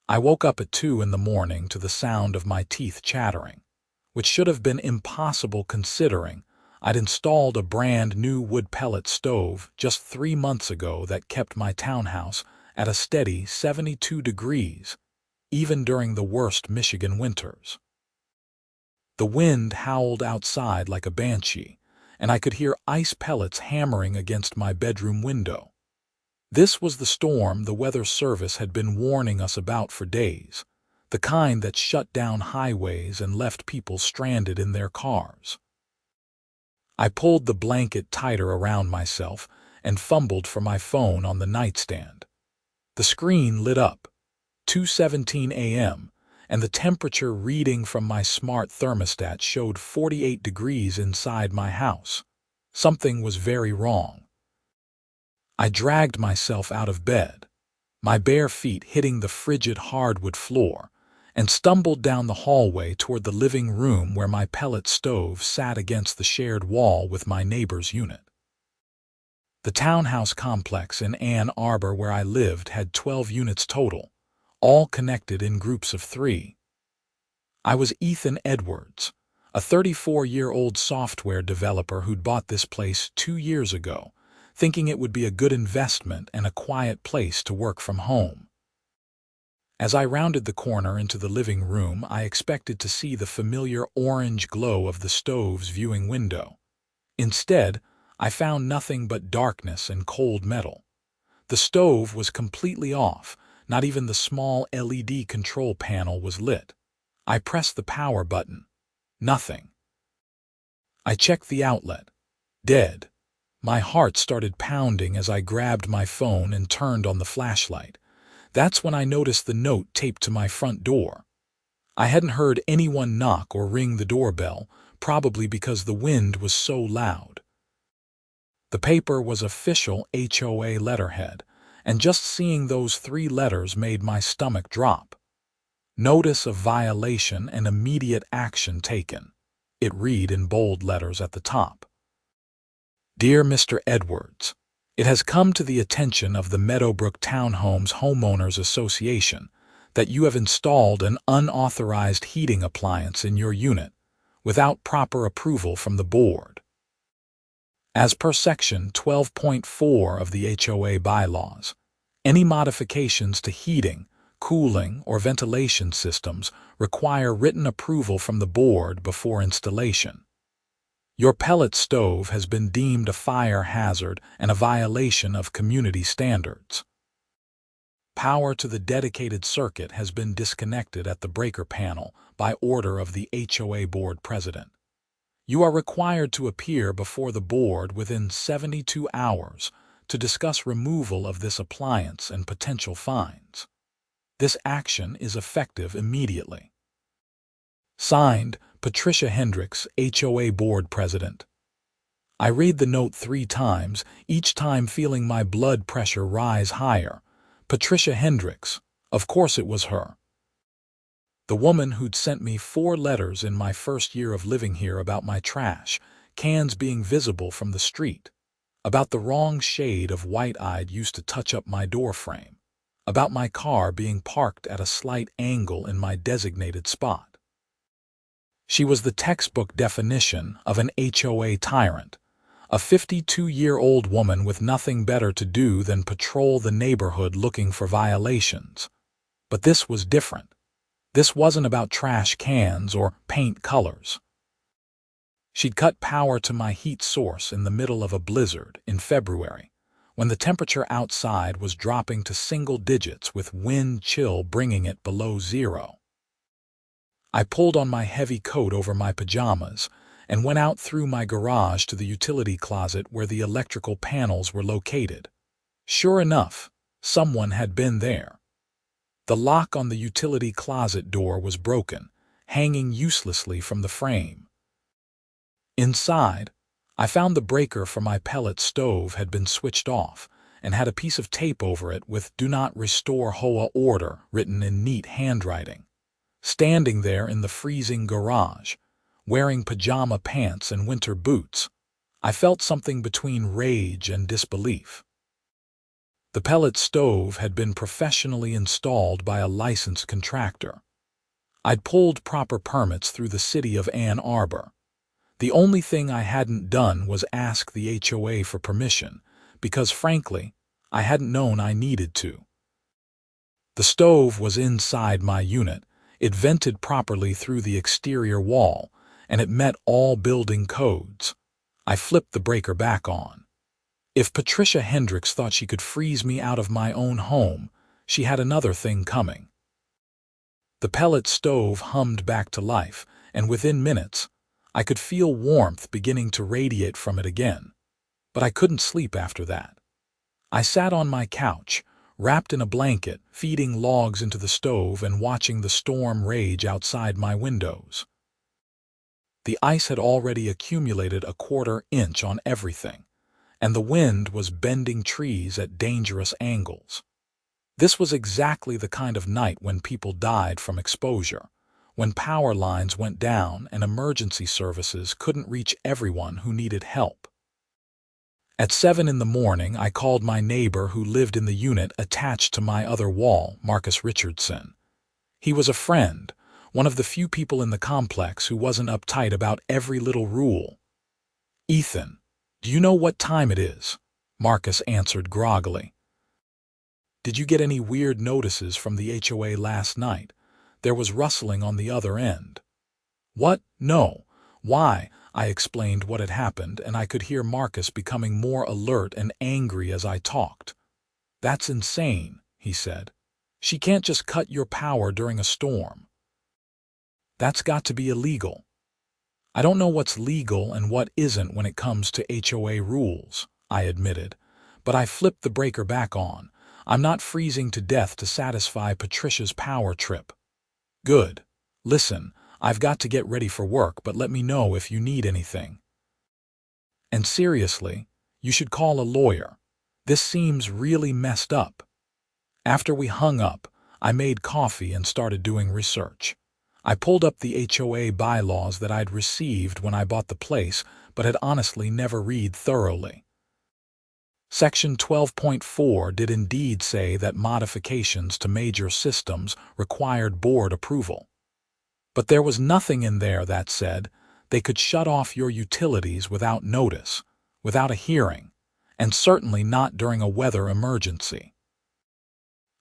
I woke up at 2 in the morning to the sound of my teeth chattering, which should have been impossible considering I'd installed a brand new wood pellet stove just 3 months ago that kept my townhouse at a steady 72 degrees, even during the worst Michigan winters. The wind howled outside like a banshee, and I could hear ice pellets hammering against my bedroom window. This was the storm the Weather Service had been warning us about for days, the kind that shut down highways and left people stranded in their cars. I pulled the blanket tighter around myself and fumbled for my phone on the nightstand. The screen lit up, 2:17 a.m., and the temperature reading from my smart thermostat showed 48 degrees inside my house. Something was very wrong. I dragged myself out of bed, my bare feet hitting the frigid hardwood floor, and stumbled down the hallway toward the living room where my pellet stove sat against the shared wall with my neighbor's unit. The townhouse complex in Ann Arbor where I lived had 12 units total, all connected in groups of 3. I was Ethan Edwards, a 34-year-old software developer who'd bought this place 2 years ago, thinking it would be a good investment and a quiet place to work from home. As I rounded the corner into the living room, I expected to see the familiar orange glow of the stove's viewing window. Instead, I found nothing but darkness and cold metal. The stove was completely off, not even the small LED control panel was lit. I pressed the power button. Nothing. I checked the outlet. Dead. My heart started pounding as I grabbed my phone and turned on the flashlight. That's when I noticed the note taped to my front door. I hadn't heard anyone knock or ring the doorbell, probably because the wind was so loud. The paper was official HOA letterhead, and just seeing those 3 letters made my stomach drop. Notice of violation and immediate action taken. It read in bold letters at the top. Dear Mr. Edwards, it has come to the attention of the Meadowbrook Townhomes Homeowners Association that you have installed an unauthorized heating appliance in your unit without proper approval from the board. As per Section 12.4 of the HOA bylaws, any modifications to heating, cooling, or ventilation systems require written approval from the board before installation. Your pellet stove has been deemed a fire hazard and a violation of community standards. Power to the dedicated circuit has been disconnected at the breaker panel by order of the HOA board president. You are required to appear before the board within 72 hours to discuss removal of this appliance and potential fines. This action is effective immediately. Signed, Patricia Hendricks, HOA Board President. I read the note 3 times, each time feeling my blood pressure rise higher. Patricia Hendricks. Of course it was her. The woman who'd sent me 4 letters in my first year of living here about my trash, cans being visible from the street, about the wrong shade of white I'd used to touch up my door frame, about my car being parked at a slight angle in my designated spot. She was the textbook definition of an HOA tyrant, a 52-year-old woman with nothing better to do than patrol the neighborhood looking for violations. But this was different. This wasn't about trash cans or paint colors. She'd cut power to my heat source in the middle of a blizzard in February, when the temperature outside was dropping to single digits with wind chill bringing it below 0. I pulled on my heavy coat over my pajamas and went out through my garage to the utility closet where the electrical panels were located. Sure enough, someone had been there. The lock on the utility closet door was broken, hanging uselessly from the frame. Inside, I found the breaker for my pellet stove had been switched off and had a piece of tape over it with "Do not restore HOA order" written in neat handwriting. Standing there in the freezing garage, wearing pajama pants and winter boots, I felt something between rage and disbelief. The pellet stove had been professionally installed by a licensed contractor. I'd pulled proper permits through the city of Ann Arbor. The only thing I hadn't done was ask the HOA for permission, because frankly, I hadn't known I needed to. The stove was inside my unit, it vented properly through the exterior wall, and it met all building codes. I flipped the breaker back on. If Patricia Hendricks thought she could freeze me out of my own home, she had another thing coming. The pellet stove hummed back to life, and within minutes, I could feel warmth beginning to radiate from it again. But I couldn't sleep after that. I sat on my couch, wrapped in a blanket, feeding logs into the stove and watching the storm rage outside my windows. The ice had already accumulated a quarter-inch on everything, and the wind was bending trees at dangerous angles. This was exactly the kind of night when people died from exposure, when power lines went down and emergency services couldn't reach everyone who needed help. At 7 in the morning, I called my neighbor who lived in the unit attached to my other wall, Marcus Richardson. He was a friend, one of the few people in the complex who wasn't uptight about every little rule. "Ethan, do you know what time it is?" Marcus answered groggily. "Did you get any weird notices from the HOA last night? There was rustling on the other end." "What? No. Why?" I explained what had happened, and I could hear Marcus becoming more alert and angry as I talked. "That's insane," he said. "She can't just cut your power during a storm. That's got to be illegal." "I don't know what's legal and what isn't when it comes to HOA rules," I admitted, but I flipped the breaker back on. "I'm not freezing to death to satisfy Patricia's power trip." "Good. Listen, I've got to get ready for work, but let me know if you need anything. And seriously, you should call a lawyer. This seems really messed up." After we hung up, I made coffee and started doing research. I pulled up the HOA bylaws that I'd received when I bought the place, but had honestly never read thoroughly. Section 12.4 did indeed say that modifications to major systems required board approval. But there was nothing in there that said they could shut off your utilities without notice, without a hearing, and certainly not during a weather emergency.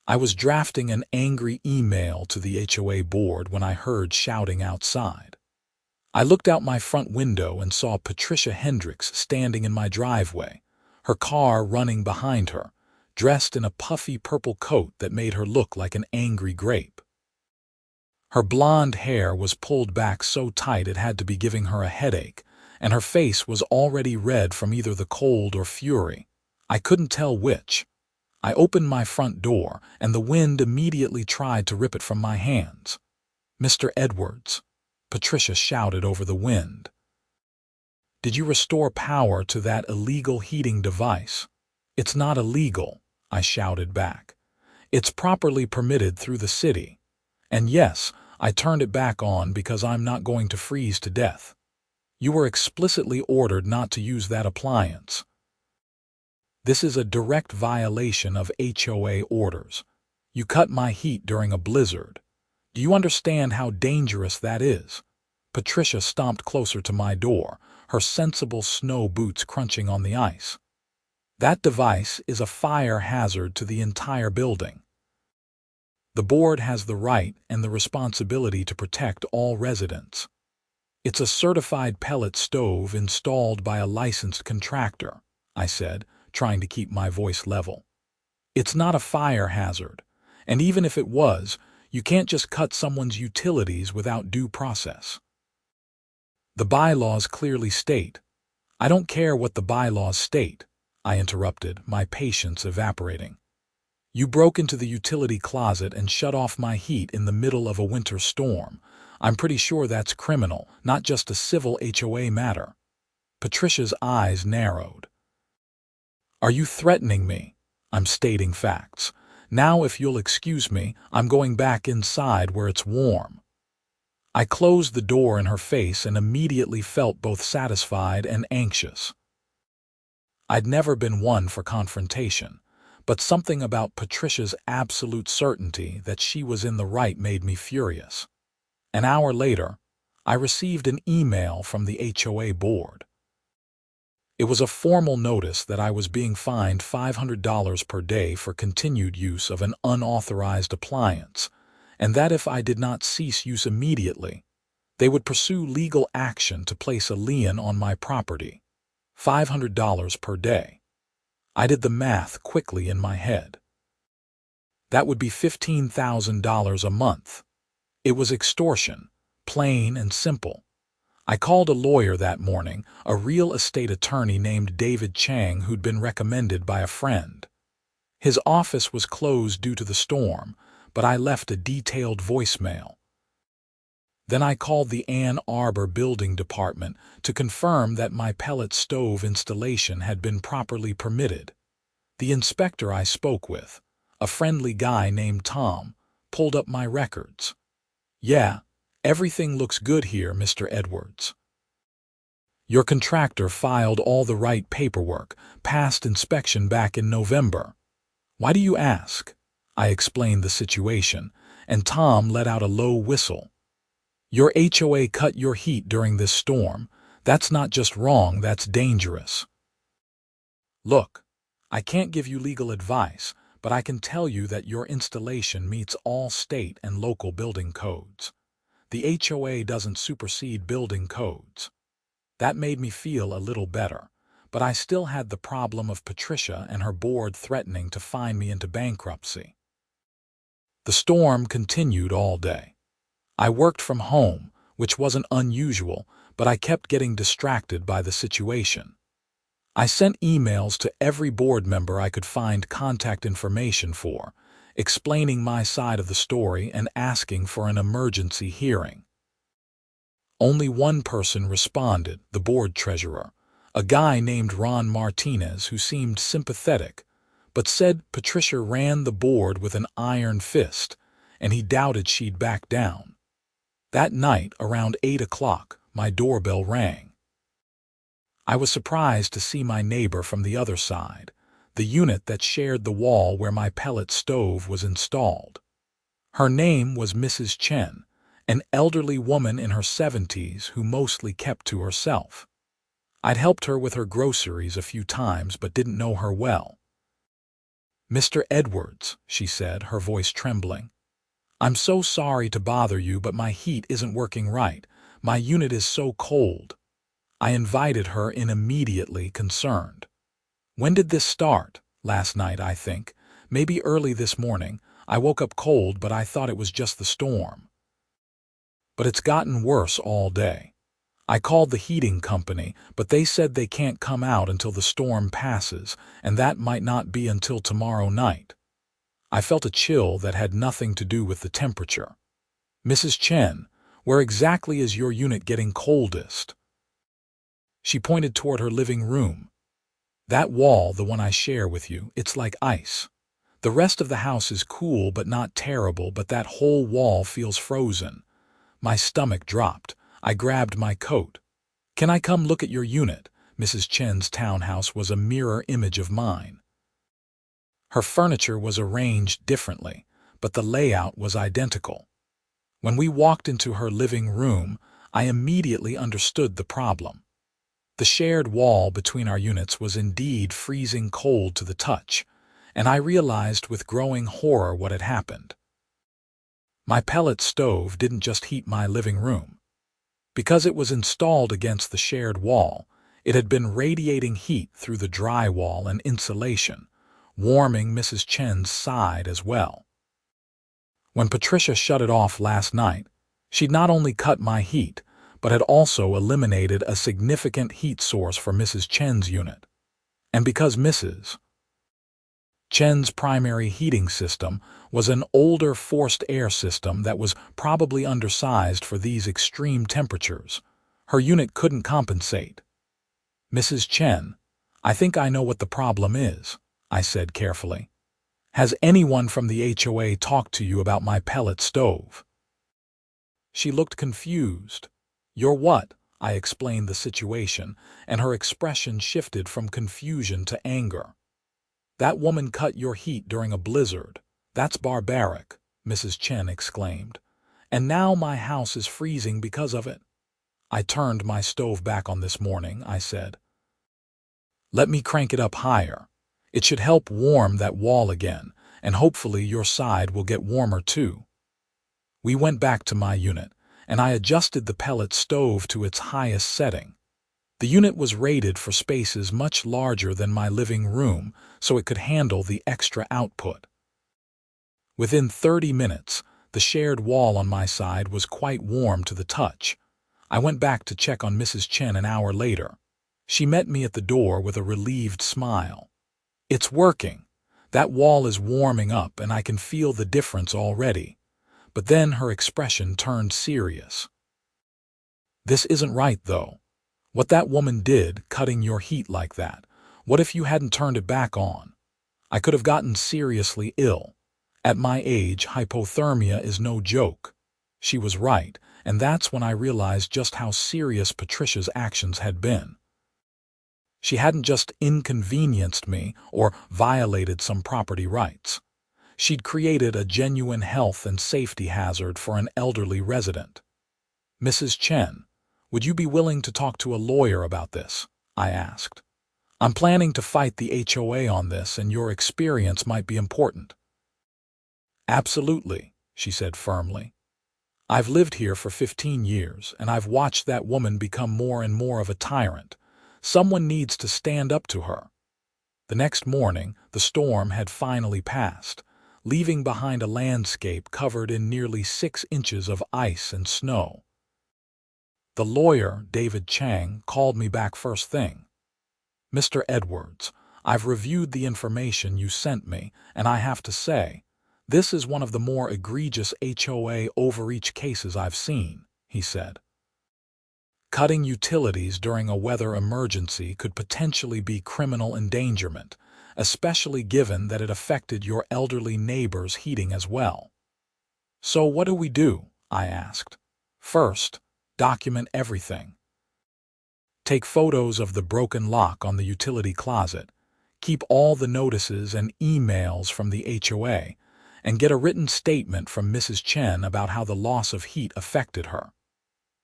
I was drafting an angry email to the HOA board when I heard shouting outside. I looked out my front window and saw Patricia Hendricks standing in my driveway, her car running behind her, dressed in a puffy purple coat that made her look like an angry grape. Her blonde hair was pulled back so tight it had to be giving her a headache, and her face was already red from either the cold or fury. I couldn't tell which. I opened my front door, and the wind immediately tried to rip it from my hands. "Mr. Edwards," Patricia shouted over the wind. "Did you restore power to that illegal heating device?" "It's not illegal," I shouted back. "It's properly permitted through the city. And yes, I turned it back on because I'm not going to freeze to death. You were explicitly ordered not to use that appliance. This is a direct violation of HOA orders. You cut my heat during a blizzard. Do you understand how dangerous that is?" Patricia stomped closer to my door, her sensible snow boots crunching on the ice. "That device is a fire hazard to the entire building. The board has the right and the responsibility to protect all residents. It's a certified pellet stove installed by a licensed contractor," I said, trying to keep my voice level. "It's not a fire hazard, and even if it was, you can't just cut someone's utilities without due process." "The bylaws clearly state—" "I don't care what the bylaws state," I interrupted, my patience evaporating. "You broke into the utility closet and shut off my heat in the middle of a winter storm. I'm pretty sure that's criminal, not just a civil HOA matter." Patricia's eyes narrowed. "Are you threatening me?" "I'm stating facts. Now, if you'll excuse me, I'm going back inside where it's warm." I closed the door in her face and immediately felt both satisfied and anxious. I'd never been one for confrontation, But something about Patricia's absolute certainty that she was in the right made me furious. An hour later, I received an email from the HOA board. It was a formal notice that I was being fined $500 per day for continued use of an unauthorized appliance, and that if I did not cease use immediately, they would pursue legal action to place a lien on my property. $500 per day. I did the math quickly in my head. That would be $15,000 a month. It was extortion, plain and simple. I called a lawyer that morning, a real estate attorney named David Chang who'd been recommended by a friend. His office was closed due to the storm, but I left a detailed voicemail. Then I called the Ann Arbor Building Department to confirm that my pellet stove installation had been properly permitted. The inspector I spoke with, a friendly guy named Tom, pulled up my records. "Yeah, everything looks good here, Mr. Edwards. Your contractor filed all the right paperwork, passed inspection back in November." "Why do you ask?" I explained the situation, and Tom let out a low whistle. "Your HOA cut your heat during this storm. That's not just wrong, that's dangerous." "Look, I can't give you legal advice, but I can tell you that your installation meets all state and local building codes. The HOA doesn't supersede building codes." That made me feel a little better, but I still had the problem of Patricia and her board threatening to fine me into bankruptcy. The storm continued all day. I worked from home, which wasn't unusual, but I kept getting distracted by the situation. I sent emails to every board member I could find contact information for, explaining my side of the story and asking for an emergency hearing. Only one person responded, the board treasurer, a guy named Ron Martinez who seemed sympathetic, but said Patricia ran the board with an iron fist, and he doubted she'd back down. That night, around 8 o'clock, my doorbell rang. I was surprised to see my neighbor from the other side, the unit that shared the wall where my pellet stove was installed. Her name was Mrs. Chen, an elderly woman in her 70s who mostly kept to herself. I'd helped her with her groceries a few times but didn't know her well. "Mr. Edwards," she said, her voice trembling, "I'm so sorry to bother you, but my heat isn't working right. My unit is so cold." I invited her in immediately, concerned. "When did this start?" "Last night, I think. Maybe early this morning. I woke up cold, but I thought it was just the storm." "But it's gotten worse all day. I called the heating company, but they said they can't come out until the storm passes, and that might not be until tomorrow night." I felt a chill that had nothing to do with the temperature. "Mrs. Chen, where exactly is your unit getting coldest?" She pointed toward her living room. "That wall, the one I share with you, it's like ice. The rest of the house is cool but not terrible, but that whole wall feels frozen." My stomach dropped. I grabbed my coat. "Can I come look at your unit?" Mrs. Chen's townhouse was a mirror image of mine. Her furniture was arranged differently, but the layout was identical. When we walked into her living room, I immediately understood the problem. The shared wall between our units was indeed freezing cold to the touch, and I realized with growing horror what had happened. My pellet stove didn't just heat my living room. Because it was installed against the shared wall, it had been radiating heat through the drywall and insulation, warming Mrs. Chen's side as well. When Patricia shut it off last night, she'd not only cut my heat, but had also eliminated a significant heat source for Mrs. Chen's unit. And because Mrs. Chen's primary heating system was an older forced air system that was probably undersized for these extreme temperatures, her unit couldn't compensate. "Mrs. Chen, I think I know what the problem is," I said carefully. "Has anyone from the HOA talked to you about my pellet stove?" She looked confused. "You're what?" I explained the situation, and her expression shifted from confusion to anger. That woman cut your heat during a blizzard. That's barbaric, Mrs. Chen exclaimed. And now my house is freezing because of it. I turned my stove back on this morning, I said. Let me crank it up higher. It should help warm that wall again, and hopefully your side will get warmer too. We went back to my unit, and I adjusted the pellet stove to its highest setting. The unit was rated for spaces much larger than my living room, so it could handle the extra output. Within 30 minutes, the shared wall on my side was quite warm to the touch. I went back to check on Mrs. Chen an hour later. She met me at the door with a relieved smile. It's working. That wall is warming up and I can feel the difference already. But then her expression turned serious. This isn't right, though. What that woman did, cutting your heat like that, what if you hadn't turned it back on? I could have gotten seriously ill. At my age, hypothermia is no joke. She was right, and that's when I realized just how serious Patricia's actions had been. She hadn't just inconvenienced me or violated some property rights. She'd created a genuine health and safety hazard for an elderly resident. Mrs. Chen, would you be willing to talk to a lawyer about this? I asked. I'm planning to fight the HOA on this, and your experience might be important. Absolutely, she said firmly. I've lived here for 15 years, and I've watched that woman become more and more of a tyrant. Someone needs to stand up to her. The next morning, the storm had finally passed, leaving behind a landscape covered in nearly 6 inches of ice and snow. The lawyer, David Chang, called me back first thing. Mr. Edwards, I've reviewed the information you sent me, and I have to say, this is one of the more egregious HOA overreach cases I've seen, he said. Cutting utilities during a weather emergency could potentially be criminal endangerment, especially given that it affected your elderly neighbor's heating as well. So what do we do? I asked. First, document everything. Take photos of the broken lock on the utility closet, keep all the notices and emails from the HOA, and get a written statement from Mrs. Chen about how the loss of heat affected her.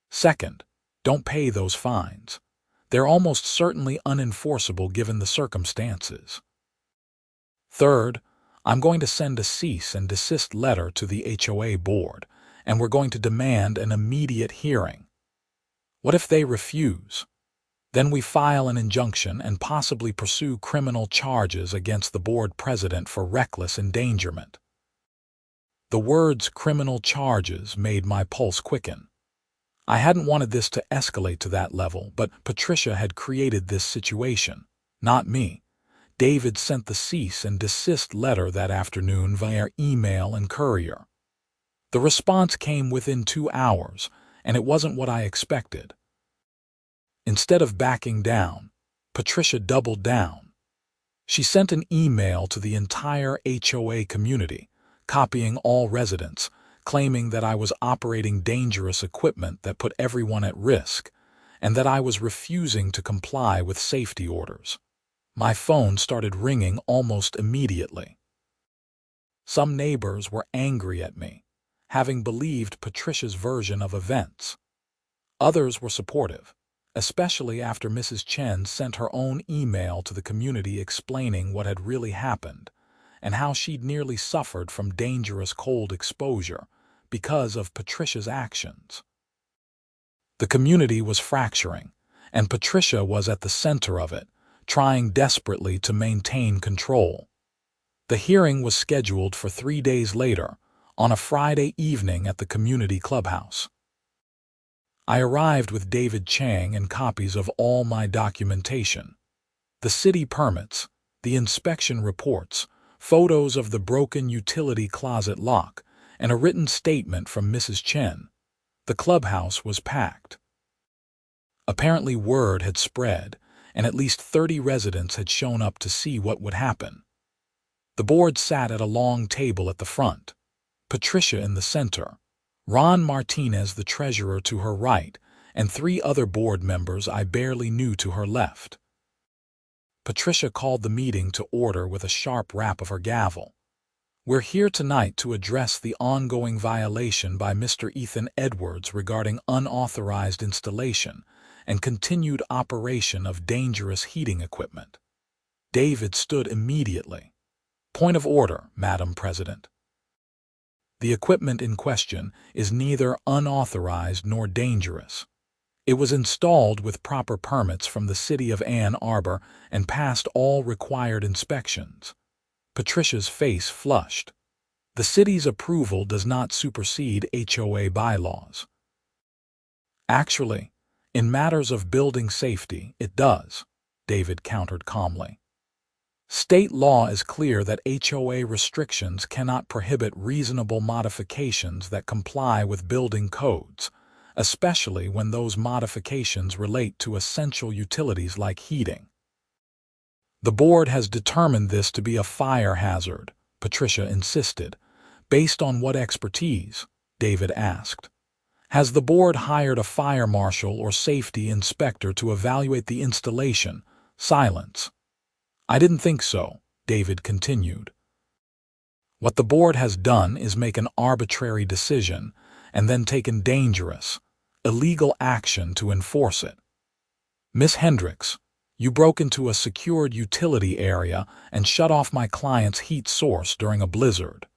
Second, don't pay those fines. They're almost certainly unenforceable given the circumstances. Third, I'm going to send a cease and desist letter to the HOA board, and we're going to demand an immediate hearing. What if they refuse? Then we file an injunction and possibly pursue criminal charges against the board president for reckless endangerment. The words criminal charges made my pulse quicken. I hadn't wanted this to escalate to that level, but Patricia had created this situation, not me. David sent the cease and desist letter that afternoon via email and courier. The response came within 2 hours, and it wasn't what I expected. Instead of backing down, Patricia doubled down. She sent an email to the entire HOA community, copying all residents, claiming that I was operating dangerous equipment that put everyone at risk, and that I was refusing to comply with safety orders. My phone started ringing almost immediately. Some neighbors were angry at me, having believed Patricia's version of events. Others were supportive, especially after Mrs. Chen sent her own email to the community explaining what had really happened, and how she'd nearly suffered from dangerous cold exposure because of Patricia's actions. The community was fracturing, and Patricia was at the center of it, trying desperately to maintain control. The hearing was scheduled for 3 days later, on a Friday evening at the community clubhouse. I arrived with David Chang and copies of all my documentation. The city permits, the inspection reports, photos of the broken utility closet lock, and a written statement from Mrs. Chen. The clubhouse was packed. Apparently word had spread, and at least 30 residents had shown up to see what would happen. The board sat at a long table at the front, Patricia in the center, Ron Martinez the treasurer to her right, and 3 other board members I barely knew to her left. Patricia called the meeting to order with a sharp rap of her gavel. "We're here tonight to address the ongoing violation by Mr. Ethan Edwards regarding unauthorized installation and continued operation of dangerous heating equipment." David stood immediately. "Point of order, Madam President. The equipment in question is neither unauthorized nor dangerous. It was installed with proper permits from the city of Ann Arbor and passed all required inspections." Patricia's face flushed. "The city's approval does not supersede HOA bylaws." "Actually, in matters of building safety, it does," David countered calmly. "State law is clear that HOA restrictions cannot prohibit reasonable modifications that comply with building codes, especially when those modifications relate to essential utilities like heating." "The board has determined this to be a fire hazard," Patricia insisted. "Based on what expertise?" David asked. "Has the board hired a fire marshal or safety inspector to evaluate the installation?" Silence. "I didn't think so," David continued. "What the board has done is make an arbitrary decision and then taken dangerous, illegal action to enforce it. Miss Hendricks, you broke into a secured utility area and shut off my client's heat source during a blizzard.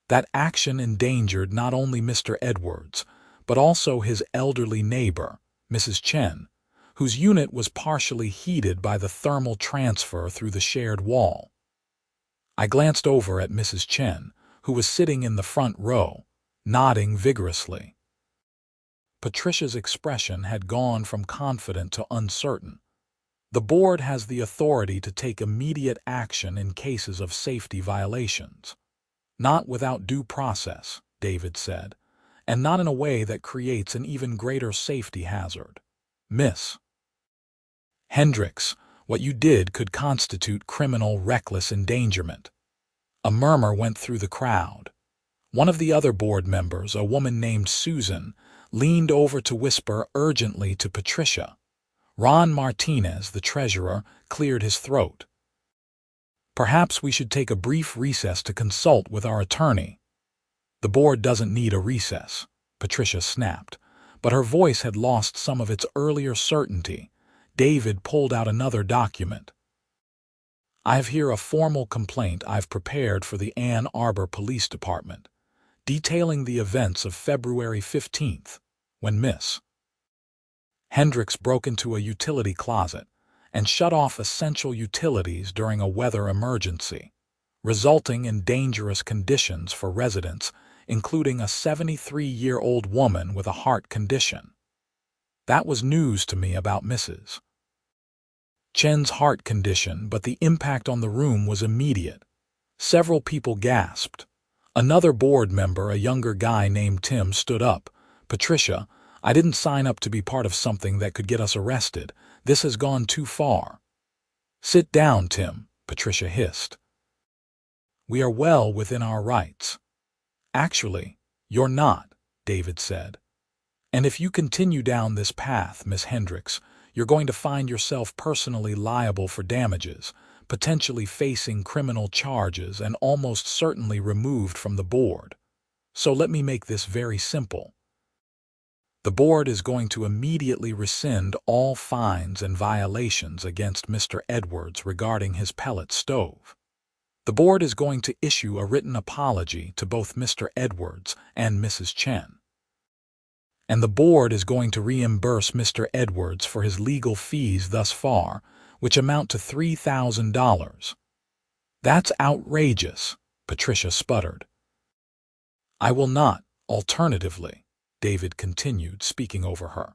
That action endangered not only Mr. Edwards, but also his elderly neighbor, Mrs. Chen, whose unit was partially heated by the thermal transfer through the shared wall." I glanced over at Mrs. Chen, who was sitting in the front row, nodding vigorously. Patricia's expression had gone from confident to uncertain. "The board has the authority to take immediate action in cases of safety violations. Not without due process," David said, "and not in a way that creates an even greater safety hazard. Miss Hendricks, what you did could constitute criminal reckless endangerment." A murmur went through the crowd. One of the other board members, a woman named Susan, leaned over to whisper urgently to Patricia. Ron Martinez, the treasurer, cleared his throat. "Perhaps we should take a brief recess to consult with our attorney." "The board doesn't need a recess," Patricia snapped, but her voice had lost some of its earlier certainty. David pulled out another document. "I have here a formal complaint I've prepared for the Ann Arbor Police Department, detailing the events of February 15th, when Miss Hendricks broke into a utility closet and shut off essential utilities during a weather emergency, resulting in dangerous conditions for residents, including a 73-year-old woman with a heart condition." That was news to me about Mrs. Chen's heart condition, but the impact on the room was immediate. Several people gasped. Another board member, a younger guy named Tim, stood up. "Patricia, I didn't sign up to be part of something that could get us arrested. This has gone too far." "Sit down, Tim," Patricia hissed. "We are well within our rights." "Actually, you're not," David said. "And if you continue down this path, Miss Hendricks, you're going to find yourself personally liable for damages, potentially facing criminal charges, and almost certainly removed from the board. So let me make this very simple. The board is going to immediately rescind all fines and violations against Mr. Edwards regarding his pellet stove. The board is going to issue a written apology to both Mr. Edwards and Mrs. Chen. And the board is going to reimburse Mr. Edwards for his legal fees thus far, which amount to $3,000. "That's outrageous," Patricia sputtered. "I will not, alternatively," David continued, speaking over her.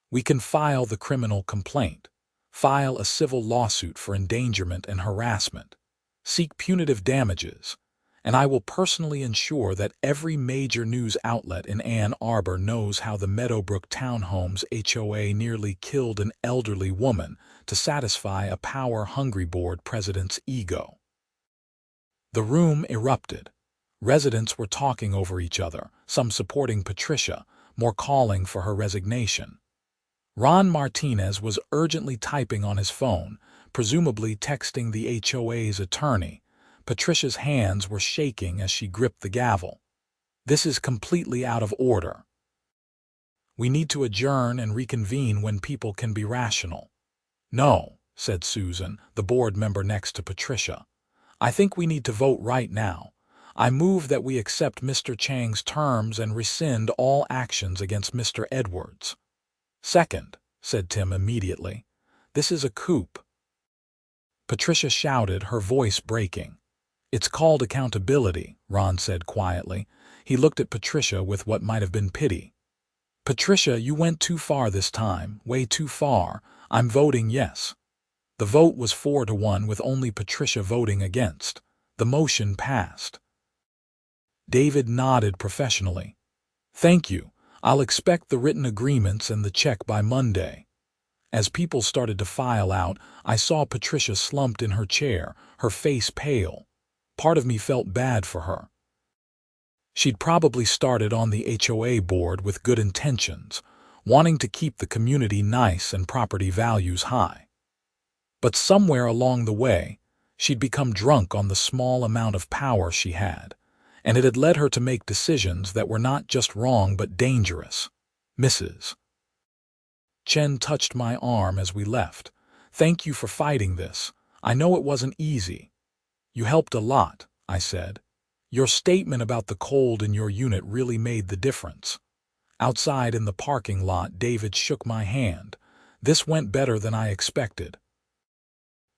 "We can file the criminal complaint, file a civil lawsuit for endangerment and harassment, seek punitive damages, and I will personally ensure that every major news outlet in Ann Arbor knows how the Meadowbrook Townhomes HOA nearly killed an elderly woman to satisfy a power-hungry board president's ego." The room erupted. Residents were talking over each other, some supporting Patricia, more calling for her resignation. Ron Martinez was urgently typing on his phone, presumably texting the HOA's attorney. Patricia's hands were shaking as she gripped the gavel. "This is completely out of order. We need to adjourn and reconvene when people can be rational." "No," said Susan, the board member next to Patricia. "I think we need to vote right now. I move that we accept Mr. Chang's terms and rescind all actions against Mr. Edwards." "Second," said Tim immediately. "This is a coup." Patricia shouted, her voice breaking. "It's called accountability," Ron said quietly. He looked at Patricia with what might have been pity. "Patricia, you went too far this time, way too far. I'm voting yes." The vote was 4-1 with only Patricia voting against. The motion passed. David nodded professionally. "Thank you. I'll expect the written agreements and the check by Monday." As people started to file out, I saw Patricia slumped in her chair, her face pale. Part of me felt bad for her. She'd probably started on the HOA board with good intentions, wanting to keep the community nice and property values high. But somewhere along the way, she'd become drunk on the small amount of power she had, and it had led her to make decisions that were not just wrong but dangerous. Mrs. Chen touched my arm as we left. "Thank you for fighting this. I know it wasn't easy." "You helped a lot," I said. "Your statement about the cold in your unit really made the difference." Outside in the parking lot, David shook my hand. "This went better than I expected.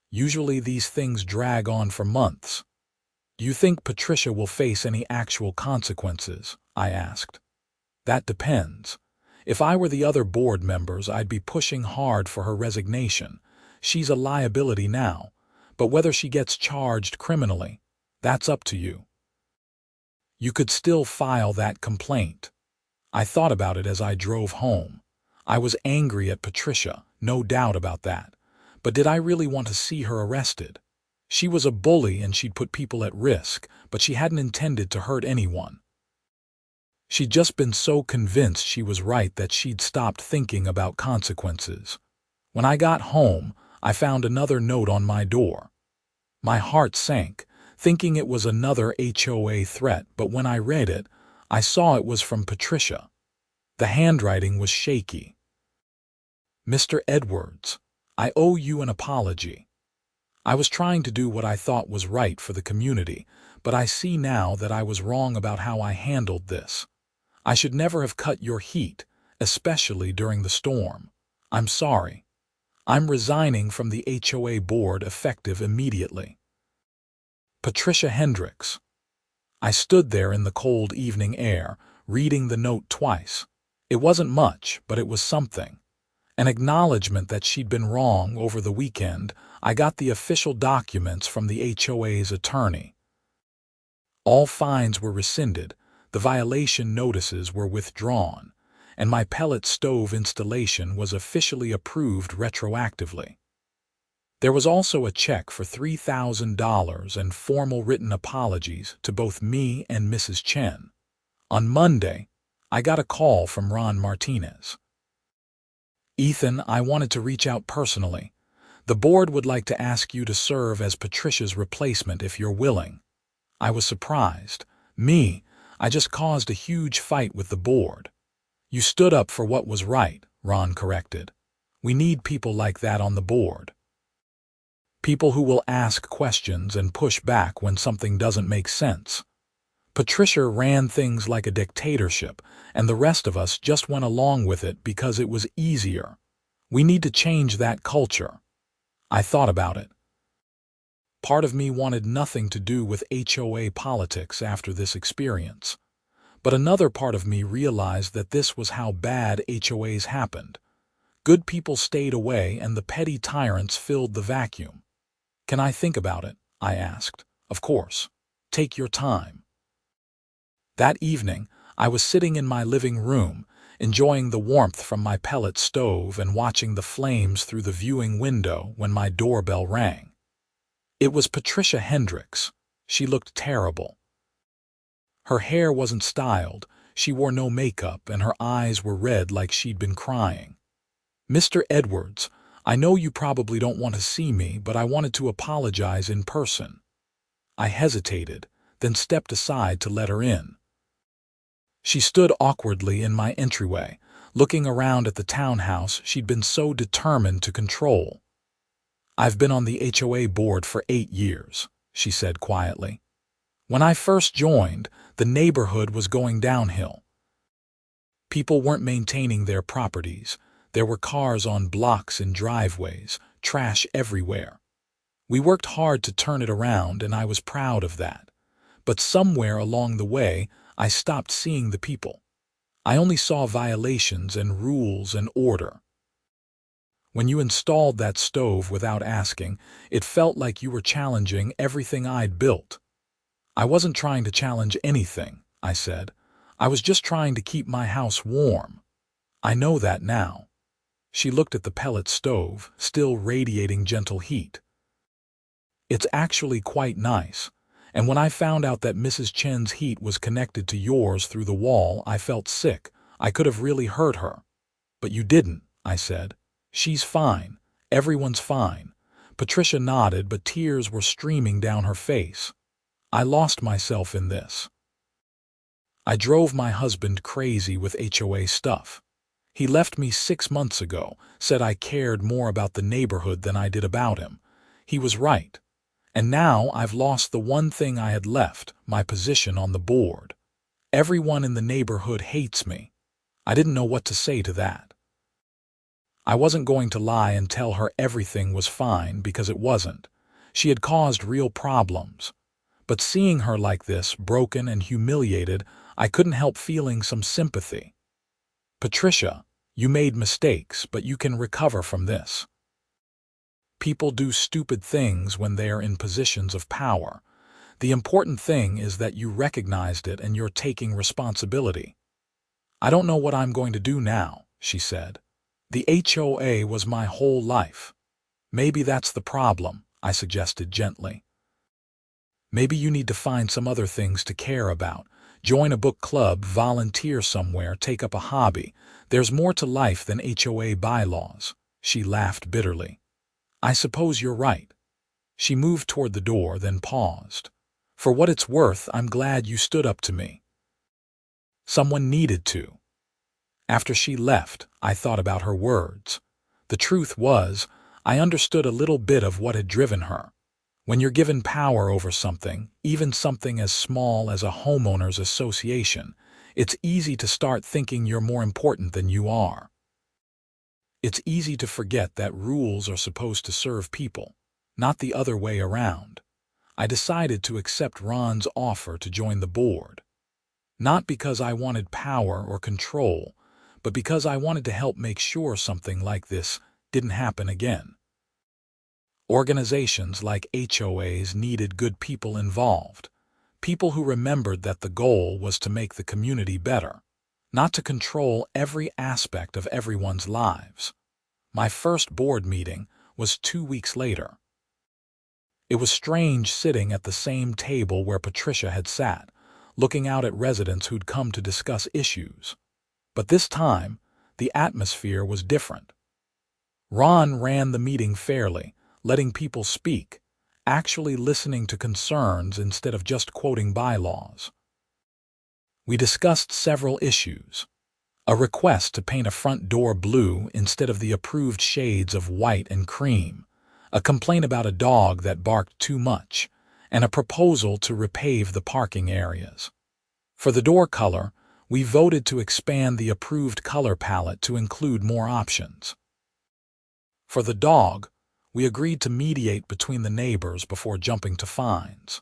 Usually these things drag on for months." "Do you think Patricia will face any actual consequences?" I asked. "That depends. If I were the other board members, I'd be pushing hard for her resignation. She's a liability now, but whether she gets charged criminally, that's up to you." "You could still file that complaint." I thought about it as I drove home. I was angry at Patricia, no doubt about that. But did I really want to see her arrested? She was a bully and she'd put people at risk, but she hadn't intended to hurt anyone. She'd just been so convinced she was right that she'd stopped thinking about consequences. When I got home, I found another note on my door. My heart sank, thinking it was another HOA threat, but when I read it, I saw it was from Patricia. The handwriting was shaky. "Mr. Edwards, I owe you an apology. I was trying to do what I thought was right for the community, but I see now that I was wrong about how I handled this. I should never have cut your heat, especially during the storm. I'm sorry. I'm resigning from the HOA board effective immediately. Patricia Hendricks." I stood there in the cold evening air, reading the note twice. It wasn't much, but it was something. An acknowledgement that she'd been wrong. Over the weekend, I got the official documents from the HOA's attorney. All fines were rescinded, the violation notices were withdrawn, and my pellet stove installation was officially approved retroactively. There was also a check for $3,000 and formal written apologies to both me and Mrs. Chen. On Monday, I got a call from Ron Martinez. "Ethan, I wanted to reach out personally. The board would like to ask you to serve as Patricia's replacement if you're willing." I was surprised. Me, I just caused a huge fight with the board. "You stood up for what was right," Ron corrected. "We need people like that on the board. People who will ask questions and push back when something doesn't make sense. Patricia ran things like a dictatorship, and the rest of us just went along with it because it was easier. We need to change that culture." I thought about it. Part of me wanted nothing to do with HOA politics after this experience. But another part of me realized that this was how bad HOAs happened. Good people stayed away and the petty tyrants filled the vacuum. "Can I think about it?" I asked. "Of course. Take your time." That evening, I was sitting in my living room, enjoying the warmth from my pellet stove and watching the flames through the viewing window when my doorbell rang. It was Patricia Hendricks. She looked terrible. Her hair wasn't styled, she wore no makeup, and her eyes were red like she'd been crying. "Mr. Edwards, I know you probably don't want to see me, but I wanted to apologize in person." I hesitated, then stepped aside to let her in. She stood awkwardly in my entryway, looking around at the townhouse she'd been so determined to control. "I've been on the HOA board for 8 years," she said quietly. "When I first joined, the neighborhood was going downhill. People weren't maintaining their properties. There were cars on blocks and driveways, trash everywhere. We worked hard to turn it around, and I was proud of that. But somewhere along the way, I stopped seeing the people. I only saw violations and rules and order. When you installed that stove without asking, it felt like you were challenging everything I'd built." "I wasn't trying to challenge anything," I said. "I was just trying to keep my house warm. I know that now." She looked at the pellet stove, still radiating gentle heat. "It's actually quite nice. And when I found out that Mrs. Chen's heat was connected to yours through the wall, I felt sick. I could have really hurt her." "But you didn't," I said. "She's fine. Everyone's fine." Patricia nodded, but tears were streaming down her face. "I lost myself in this. I drove my husband crazy with HOA stuff. He left me 6 months ago, said I cared more about the neighborhood than I did about him. He was right. And now I've lost the one thing I had left, my position on the board. Everyone in the neighborhood hates me." I didn't know what to say to that. I wasn't going to lie and tell her everything was fine, because it wasn't. She had caused real problems. But seeing her like this, broken and humiliated, I couldn't help feeling some sympathy. "Patricia, you made mistakes, but you can recover from this. People do stupid things when they are in positions of power. The important thing is that you recognized it and you're taking responsibility." "I don't know what I'm going to do now," she said. "The HOA was my whole life." "Maybe that's the problem," I suggested gently. "Maybe you need to find some other things to care about. Join a book club, volunteer somewhere, take up a hobby. There's more to life than HOA bylaws." She laughed bitterly. "I suppose you're right." She moved toward the door, then paused. "For what it's worth, I'm glad you stood up to me. Someone needed to." After she left, I thought about her words. The truth was, I understood a little bit of what had driven her. When you're given power over something, even something as small as a homeowners association, it's easy to start thinking you're more important than you are. It's easy to forget that rules are supposed to serve people, not the other way around. I decided to accept Ron's offer to join the board. Not because I wanted power or control, but because I wanted to help make sure something like this didn't happen again. Organizations like HOAs needed good people involved, people who remembered that the goal was to make the community better, not to control every aspect of everyone's lives. My first board meeting was 2 weeks later. It was strange sitting at the same table where Patricia had sat, looking out at residents who'd come to discuss issues. But this time, the atmosphere was different. Ron ran the meeting fairly, letting people speak, actually listening to concerns instead of just quoting bylaws. We discussed several issues. A request to paint a front door blue instead of the approved shades of white and cream, a complaint about a dog that barked too much, and a proposal to repave the parking areas. For the door color, we voted to expand the approved color palette to include more options. For the dog, we agreed to mediate between the neighbors before jumping to fines.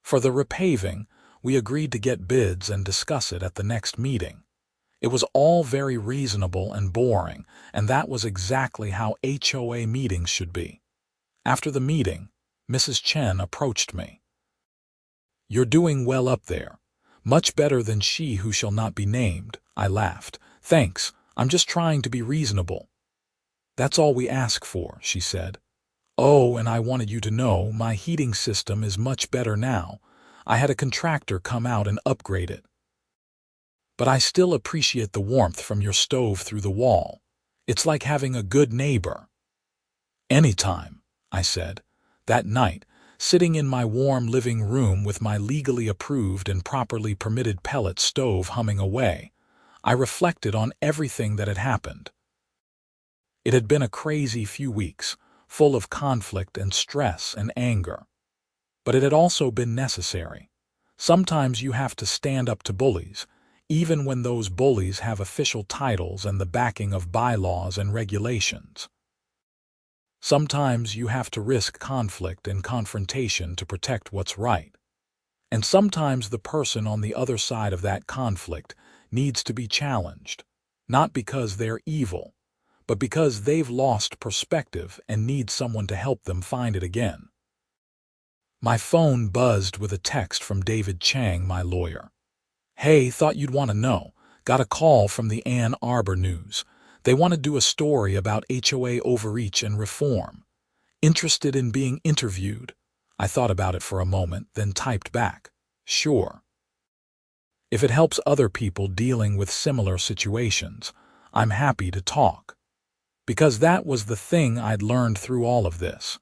For the repaving, we agreed to get bids and discuss it at the next meeting. It was all very reasonable and boring, and that was exactly how HOA meetings should be. After the meeting, Mrs. Chen approached me. "You're doing well up there. Much better than she who shall not be named," I laughed. "Thanks, I'm just trying to be reasonable." "That's all we ask for," she said. "Oh, and I wanted you to know my heating system is much better now. I had a contractor come out and upgrade it. But I still appreciate the warmth from your stove through the wall. It's like having a good neighbor." Anytime, I said. That night, sitting in my warm living room with my legally approved and properly permitted pellet stove humming away, I reflected on everything that had happened. It had been a crazy few weeks, full of conflict and stress and anger. But it had also been necessary. Sometimes you have to stand up to bullies, even when those bullies have official titles and the backing of bylaws and regulations. Sometimes you have to risk conflict and confrontation to protect what's right. And sometimes the person on the other side of that conflict needs to be challenged, not because they're evil, but because they've lost perspective and need someone to help them find it again. My phone buzzed with a text from David Chang, my lawyer. "Hey, thought you'd want to know. Got a call from the Ann Arbor News. They want to do a story about HOA overreach and reform. Interested in being interviewed?" I thought about it for a moment, then typed back, "Sure. If it helps other people dealing with similar situations, I'm happy to talk." Because that was the thing I'd learned through all of this.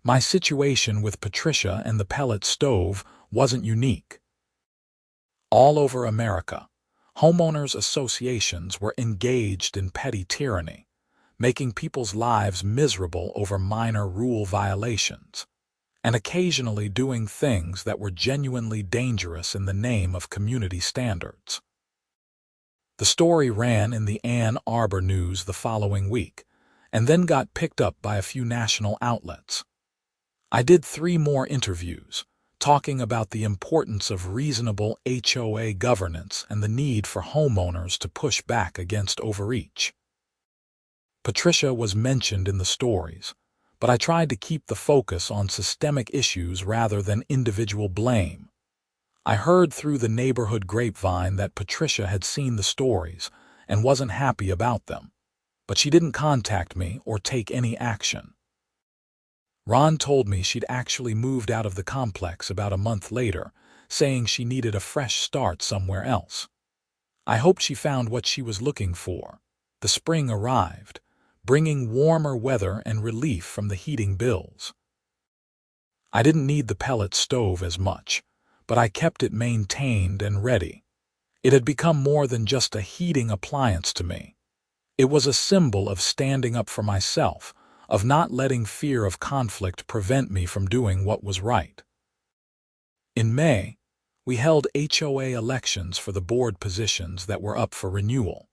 My situation with Patricia and the pellet stove wasn't unique. All over America, homeowners associations were engaged in petty tyranny, making people's lives miserable over minor rule violations, and occasionally doing things that were genuinely dangerous in the name of community standards. The story ran in the Ann Arbor News the following week, and then got picked up by a few national outlets. I did 3 more interviews, talking about the importance of reasonable HOA governance and the need for homeowners to push back against overreach. Patricia was mentioned in the stories, but I tried to keep the focus on systemic issues rather than individual blame. I heard through the neighborhood grapevine that Patricia had seen the stories and wasn't happy about them, but she didn't contact me or take any action. Ron told me she'd actually moved out of the complex about a month later, saying she needed a fresh start somewhere else. I hoped she found what she was looking for. The spring arrived, bringing warmer weather and relief from the heating bills. I didn't need the pellet stove as much, but I kept it maintained and ready. It had become more than just a heating appliance to me. It was a symbol of standing up for myself, of not letting fear of conflict prevent me from doing what was right. In May, we held HOA elections for the board positions that were up for renewal.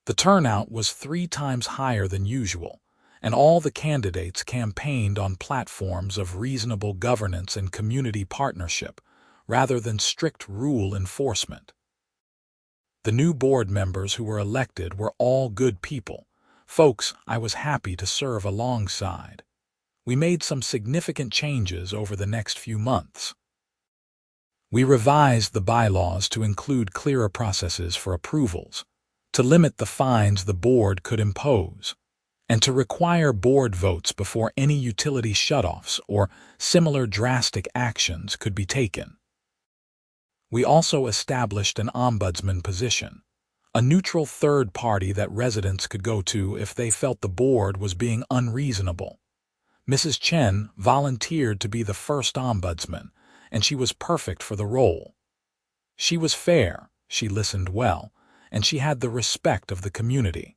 The turnout was 3 times higher than usual, and all the candidates campaigned on platforms of reasonable governance and community partnership, rather than strict rule enforcement. The new board members who were elected were all good people, folks I was happy to serve alongside. We made some significant changes over the next few months. We revised the bylaws to include clearer processes for approvals, to limit the fines the board could impose, and to require board votes before any utility shutoffs or similar drastic actions could be taken. We also established an ombudsman position, a neutral third party that residents could go to if they felt the board was being unreasonable. Mrs. Chen volunteered to be the first ombudsman, and she was perfect for the role. She was fair, she listened well, and she had the respect of the community.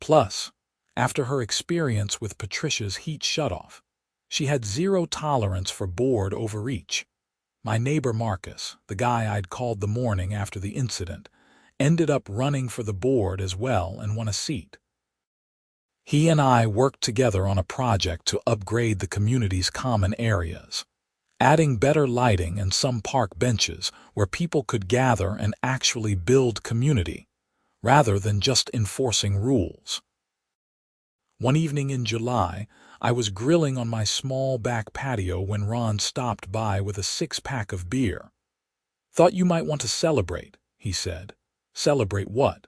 Plus, after her experience with Patricia's heat shutoff, she had zero tolerance for board overreach. My neighbor Marcus, the guy I'd called the morning after the incident, ended up running for the board as well and won a seat. He and I worked together on a project to upgrade the community's common areas, adding better lighting and some park benches where people could gather and actually build community, rather than just enforcing rules. One evening in July, I was grilling on my small back patio when Ron stopped by with a 6-pack of beer. "Thought you might want to celebrate," he said. "Celebrate what?"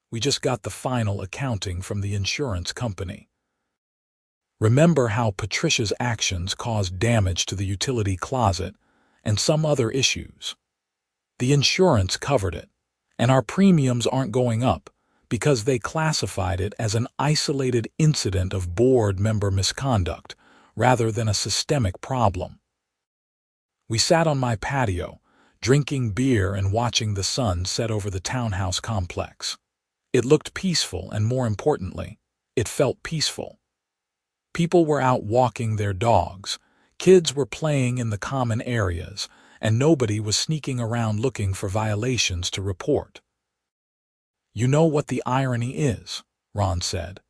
"We just got the final accounting from the insurance company. Remember how Patricia's actions caused damage to the utility closet and some other issues? The insurance covered it, and our premiums aren't going up because they classified it as an isolated incident of board member misconduct rather than a systemic problem. We sat on my patio, drinking beer and watching the sun set over the townhouse complex. It looked peaceful, and more importantly, it felt peaceful. People were out walking their dogs, kids were playing in the common areas, and nobody was sneaking around looking for violations to report. "You know what the irony is," Ron said.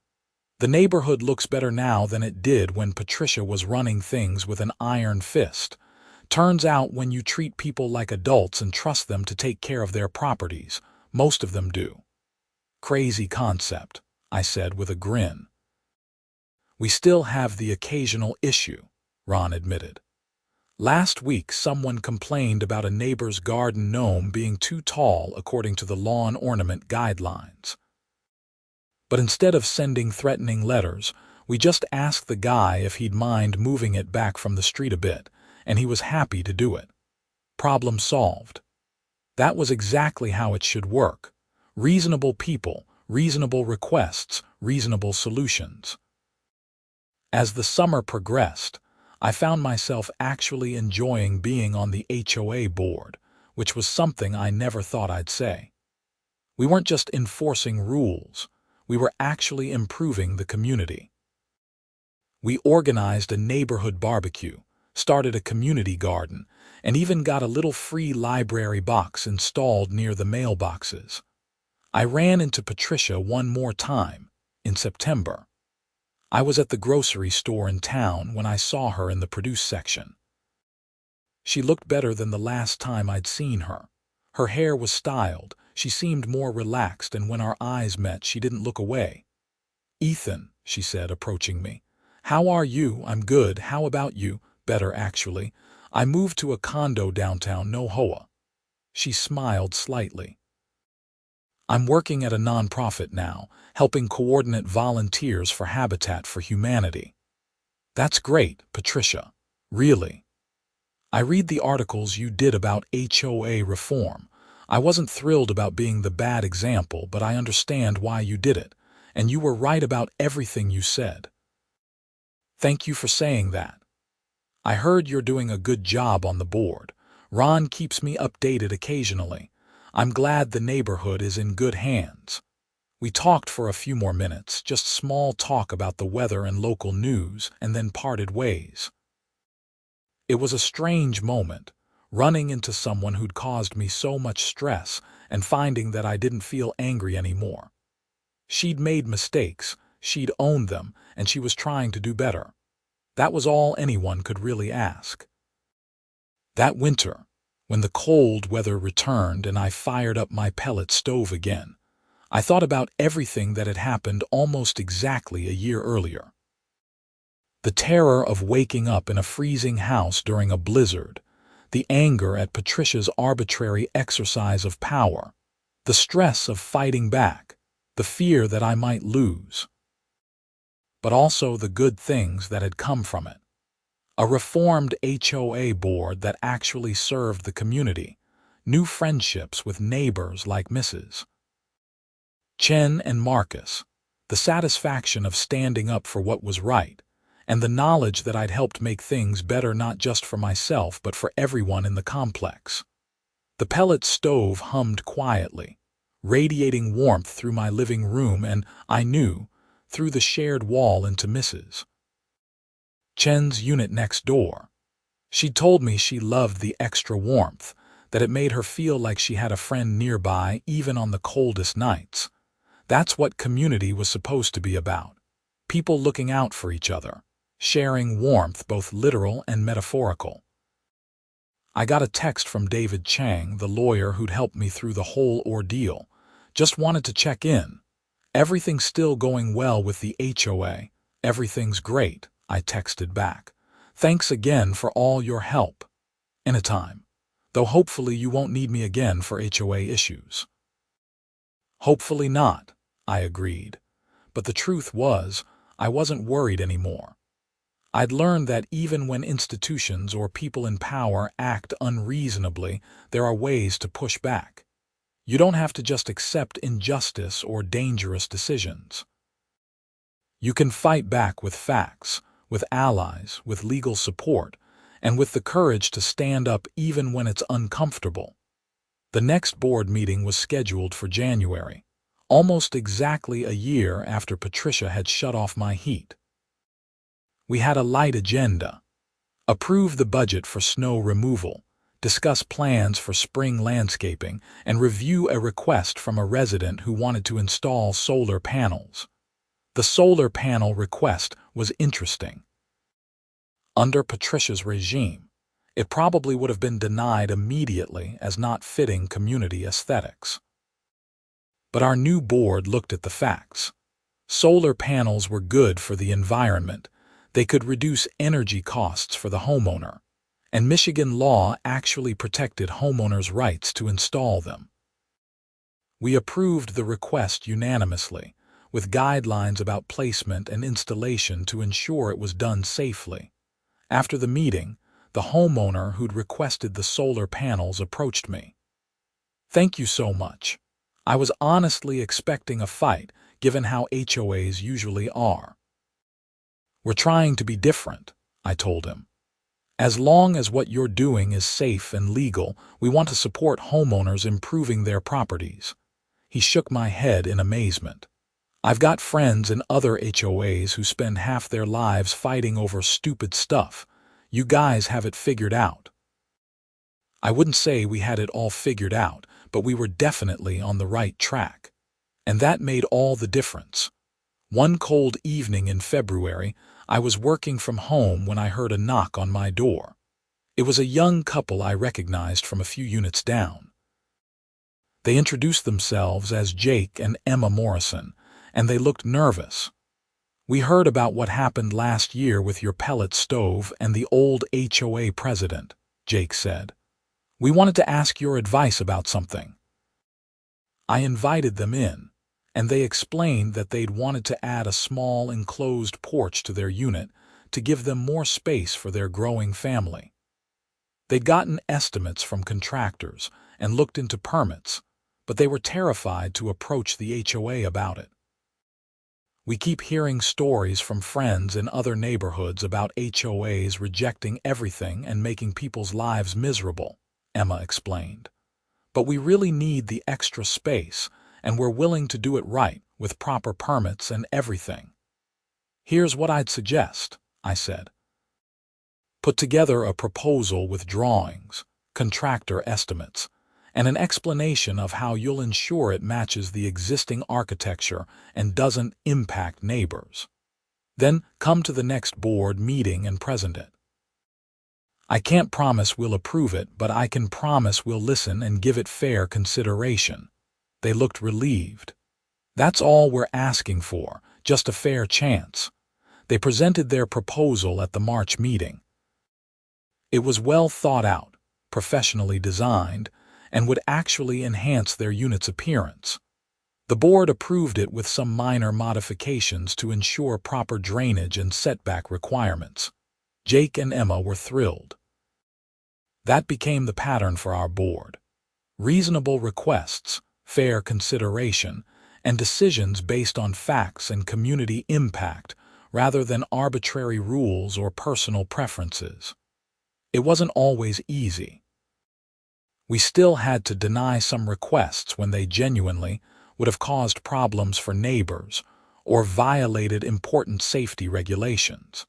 "The neighborhood looks better now than it did when Patricia was running things with an iron fist. Turns out when you treat people like adults and trust them to take care of their properties, most of them do." "Crazy concept," I said with a grin. "We still have the occasional issue," Ron admitted. "Last week someone complained about a neighbor's garden gnome being too tall according to the lawn ornament guidelines. But instead of sending threatening letters, we just asked the guy if he'd mind moving it back from the street a bit, and he was happy to do it. Problem solved." That was exactly how it should work. Reasonable people, reasonable requests, reasonable solutions. As the summer progressed, I found myself actually enjoying being on the HOA board, which was something I never thought I'd say. We weren't just enforcing rules, we were actually improving the community. We organized a neighborhood barbecue, started a community garden, and even got a little free library box installed near the mailboxes. I ran into Patricia one more time, in September. I was at the grocery store in town when I saw her in the produce section. She looked better than the last time I'd seen her. Her hair was styled, she seemed more relaxed, and when our eyes met she didn't look away. "Ethan," she said, approaching me. "How are you?" "I'm good. How about you?" "Better, actually. I moved to a condo downtown, no HOA." She smiled slightly. "I'm working at a nonprofit now, helping coordinate volunteers for Habitat for Humanity." "That's great, Patricia. Really. I read the articles you did about HOA reform. I wasn't thrilled about being the bad example, but I understand why you did it, and you were right about everything you said." "Thank you for saying that. I heard you're doing a good job on the board. Ron keeps me updated occasionally. I'm glad the neighborhood is in good hands." We talked for a few more minutes, just small talk about the weather and local news, and then parted ways. It was a strange moment, running into someone who'd caused me so much stress and finding that I didn't feel angry anymore. She'd made mistakes, she'd owned them, and she was trying to do better. That was all anyone could really ask. That winter, when the cold weather returned and I fired up my pellet stove again, I thought about everything that had happened almost exactly a year earlier. The terror of waking up in a freezing house during a blizzard, the anger at Patricia's arbitrary exercise of power, the stress of fighting back, the fear that I might lose. But also the good things that had come from it. A reformed HOA board that actually served the community, new friendships with neighbors like Mrs. Chen and Marcus, the satisfaction of standing up for what was right, and the knowledge that I'd helped make things better not just for myself but for everyone in the complex. The pellet stove hummed quietly, radiating warmth through my living room and, I knew, through the shared wall into Mrs. Chen's unit next door. She'd told me she loved the extra warmth, that it made her feel like she had a friend nearby even on the coldest nights. That's what community was supposed to be about. People looking out for each other, sharing warmth both literal and metaphorical. I got a text from David Chang, the lawyer who'd helped me through the whole ordeal. "Just wanted to check in. Everything's still going well with the HOA." "Everything's great," I texted back. "Thanks again for all your help. Anytime. Though hopefully you won't need me again for HOA issues." "Hopefully not," I agreed. But the truth was, I wasn't worried anymore. I'd learned that even when institutions or people in power act unreasonably, there are ways to push back. You don't have to just accept injustice or dangerous decisions. You can fight back with facts, with allies, with legal support, and with the courage to stand up even when it's uncomfortable. The next board meeting was scheduled for January, almost exactly a year after Patricia had shut off my heat. We had a light agenda: approve the budget for snow removal, discuss plans for spring landscaping, and review a request from a resident who wanted to install solar panels. The solar panel request was interesting. Under Patricia's regime, it probably would have been denied immediately as not fitting community aesthetics. But our new board looked at the facts. Solar panels were good for the environment. They could reduce energy costs for the homeowner, and Michigan law actually protected homeowners' rights to install them. We approved the request unanimously, with guidelines about placement and installation to ensure it was done safely. After the meeting, the homeowner who'd requested the solar panels approached me. "Thank you so much. I was honestly expecting a fight, given how HOAs usually are." "We're trying to be different," I told him. "As long as what you're doing is safe and legal, we want to support homeowners improving their properties." He shook my head in amazement. "I've got friends in other HOAs who spend half their lives fighting over stupid stuff. You guys have it figured out." I wouldn't say we had it all figured out, but we were definitely on the right track. And that made all the difference. One cold evening in February, I was working from home when I heard a knock on my door. It was a young couple I recognized from a few units down. They introduced themselves as Jake and Emma Morrison, and they looked nervous. "We heard about what happened last year with your pellet stove and the old HOA president," Jake said. "We wanted to ask your advice about something." I invited them in, and they explained that they'd wanted to add a small enclosed porch to their unit to give them more space for their growing family. They'd gotten estimates from contractors and looked into permits, but they were terrified to approach the HOA about it. "We keep hearing stories from friends in other neighborhoods about HOAs rejecting everything and making people's lives miserable," Emma explained. "But we really need the extra space, and we're willing to do it right with proper permits and everything." "Here's what I'd suggest," I said. "Put together a proposal with drawings, contractor estimates, and an explanation of how you'll ensure it matches the existing architecture and doesn't impact neighbors. Then come to the next board meeting and present it. I can't promise we'll approve it, but I can promise we'll listen and give it fair consideration." They looked relieved. "That's all we're asking for, just a fair chance." They presented their proposal at the March meeting. It was well thought out, professionally designed, and would actually enhance their unit's appearance. The board approved it with some minor modifications to ensure proper drainage and setback requirements. Jake and Emma were thrilled. That became the pattern for our board: reasonable requests, fair consideration, and decisions based on facts and community impact rather than arbitrary rules or personal preferences. It wasn't always easy. We still had to deny some requests when they genuinely would have caused problems for neighbors or violated important safety regulations.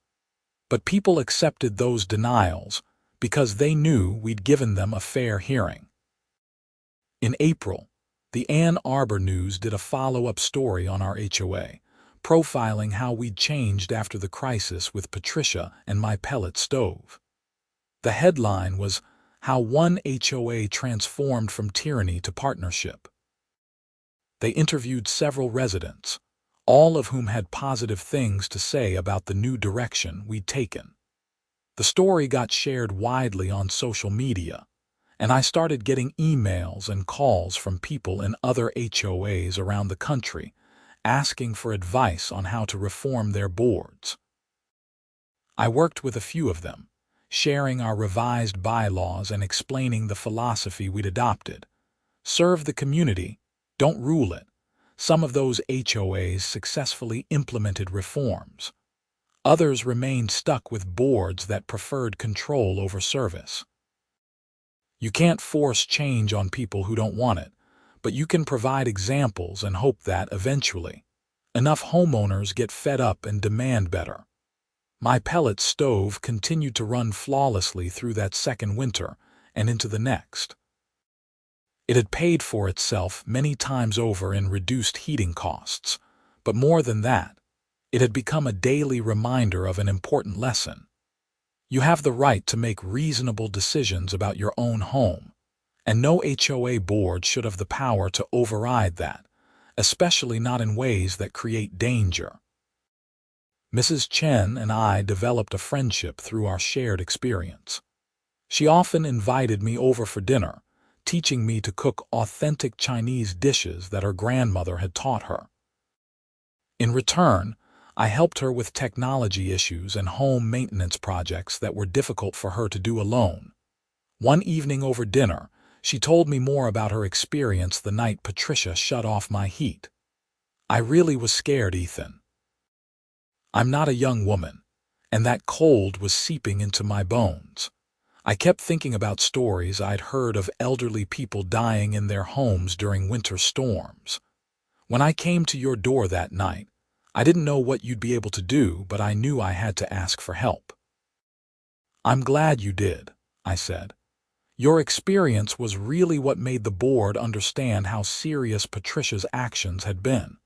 But people accepted those denials because they knew we'd given them a fair hearing. In April, the Ann Arbor News did a follow-up story on our HOA, profiling how we'd changed after the crisis with Patricia and my pellet stove. The headline was, "How One HOA Transformed from Tyranny to Partnership." They interviewed several residents, all of whom had positive things to say about the new direction we'd taken. The story got shared widely on social media, and I started getting emails and calls from people in other HOAs around the country asking for advice on how to reform their boards. I worked with a few of them, sharing our revised bylaws and explaining the philosophy we'd adopted. Serve the community, don't rule it. Some of those HOAs successfully implemented reforms. Others remained stuck with boards that preferred control over service. You can't force change on people who don't want it, but you can provide examples and hope that, eventually, enough homeowners get fed up and demand better. My pellet stove continued to run flawlessly through that second winter and into the next. It had paid for itself many times over in reduced heating costs, but more than that, it had become a daily reminder of an important lesson. You have the right to make reasonable decisions about your own home, and no HOA board should have the power to override that, especially not in ways that create danger. Mrs. Chen and I developed a friendship through our shared experience. She often invited me over for dinner, teaching me to cook authentic Chinese dishes that her grandmother had taught her. In return, I helped her with technology issues and home maintenance projects that were difficult for her to do alone. One evening over dinner, she told me more about her experience the night Patricia shut off my heat. "I really was scared, Ethan. I'm not a young woman, and that cold was seeping into my bones. I kept thinking about stories I'd heard of elderly people dying in their homes during winter storms. When I came to your door that night, I didn't know what you'd be able to do, but I knew I had to ask for help." "I'm glad you did," I said. "Your experience was really what made the board understand how serious Patricia's actions had been.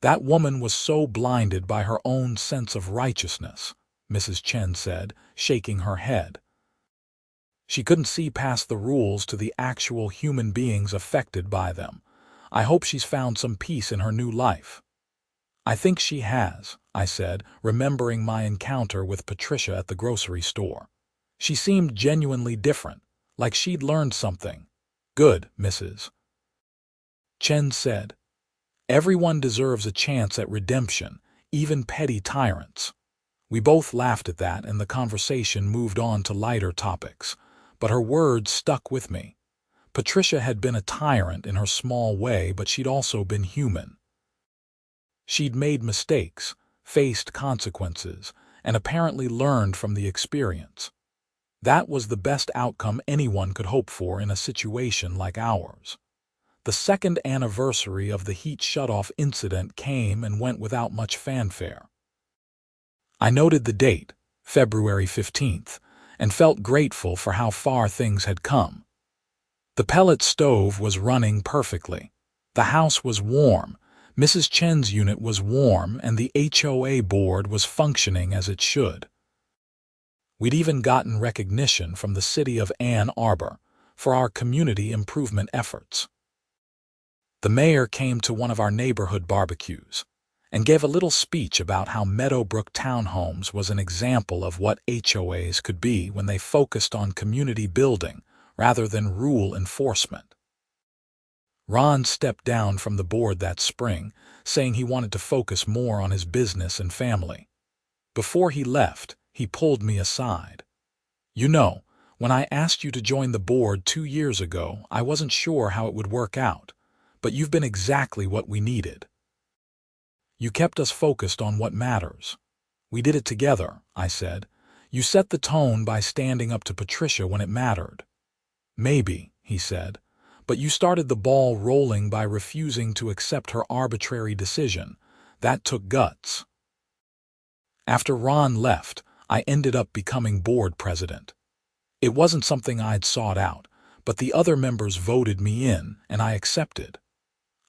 That woman was so blinded by her own sense of righteousness," Mrs. Chen said, shaking her head. "She couldn't see past the rules to the actual human beings affected by them. I hope she's found some peace in her new life." "I think she has," I said, remembering my encounter with Patricia at the grocery store. "She seemed genuinely different, like she'd learned something." "Good, Mrs. Chen said. "Everyone deserves a chance at redemption, even petty tyrants." We both laughed at that, and the conversation moved on to lighter topics, but her words stuck with me. Patricia had been a tyrant in her small way, but she'd also been human. She'd made mistakes, faced consequences, and apparently learned from the experience. That was the best outcome anyone could hope for in a situation like ours. The second anniversary of the heat shutoff incident came and went without much fanfare. I noted the date, February 15th, and felt grateful for how far things had come. The pellet stove was running perfectly. The house was warm, Mrs. Chen's unit was warm, and the HOA board was functioning as it should. We'd even gotten recognition from the city of Ann Arbor for our community improvement efforts. The mayor came to one of our neighborhood barbecues and gave a little speech about how Meadowbrook Townhomes was an example of what HOAs could be when they focused on community building rather than rule enforcement. Ron stepped down from the board that spring, saying he wanted to focus more on his business and family. Before he left, he pulled me aside. "You know, when I asked you to join the board 2 years ago, I wasn't sure how it would work out, but you've been exactly what we needed. You kept us focused on what matters." "We did it together," I said. "You set the tone by standing up to Patricia when it mattered." "Maybe," he said, "but you started the ball rolling by refusing to accept her arbitrary decision. That took guts." After Ron left, I ended up becoming board president. It wasn't something I'd sought out, but the other members voted me in, and I accepted.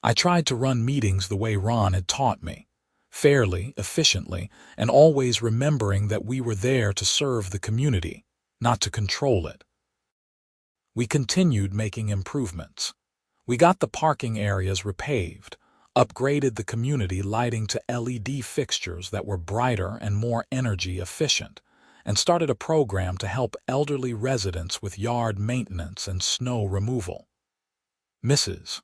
I tried to run meetings the way Ron had taught me, fairly, efficiently, and always remembering that we were there to serve the community, not to control it. We continued making improvements. We got the parking areas repaved, upgraded the community lighting to LED fixtures that were brighter and more energy efficient, and started a program to help elderly residents with yard maintenance and snow removal. Mrs.